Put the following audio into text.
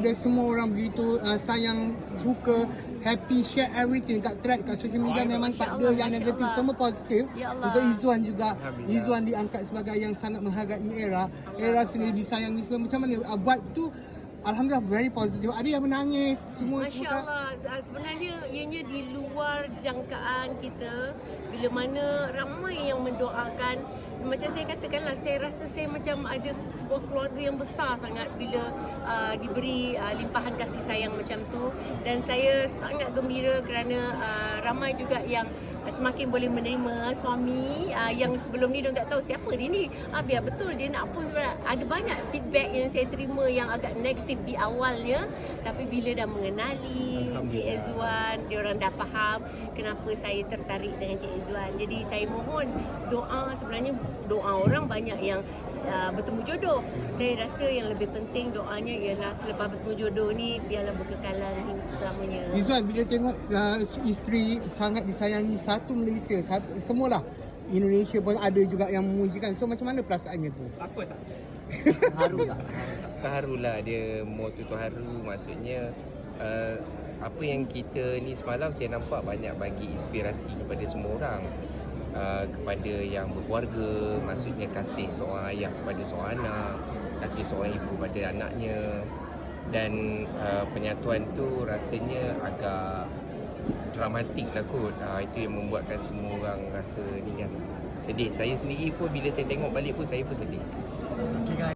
dia semua orang begitu sayang, suka, happy, share everything kat thread, kat social media. Memang tak ada yang negatif, semua positif. Untuk Izzuan juga, Izzuan diangkat sebagai yang sangat menghargai Era. Era sendiri disayangi semua. Macam mana buat tu? Alhamdulillah very positif. Ada yang menangis semua. Masya Allah, sebenarnya ianya di luar jangkaan kita. Bila mana ramai yang mendoakan. Macam saya katakanlah, saya rasa saya macam ada sebuah keluarga yang besar sangat bila diberi limpahan kasih sayang macam tu. Dan saya sangat gembira kerana ramai juga yang semakin boleh menerima suami yang sebelum ni dia tak tahu siapa dia ni. Biar betul dia nak apa sebenarnya. Ada banyak feedback yang saya terima yang agak negatif di awalnya, tapi bila dah mengenali Cik Izzuan, dia orang dah faham kenapa saya tertarik dengan Cik Izzuan. Jadi saya mohon doa, sebenarnya doa orang banyak yang bertemu jodoh. Saya rasa yang lebih penting doanya ialah selepas bertemu jodoh ni biarlah berkekalan selamanya. Izzuan, bila tengok isteri sangat disayangi satu Malaysia, semualah Indonesia pun ada juga yang memujikan. So macam mana perasaannya tu? Takut tak? Haru tak? Terharu lah, dia more tu terharu. Maksudnya apa yang kita ni semalam saya nampak banyak bagi inspirasi kepada semua orang, kepada yang berkeluarga. Maksudnya kasih seorang ayah kepada seorang anak, kasih seorang ibu pada anaknya. Dan penyatuan tu rasanya agak dramatik lah kot. Itu yang membuatkan semua orang rasa ni kan sedih. Saya sendiri pun bila saya tengok balik pun saya pun sedih. Okay guys.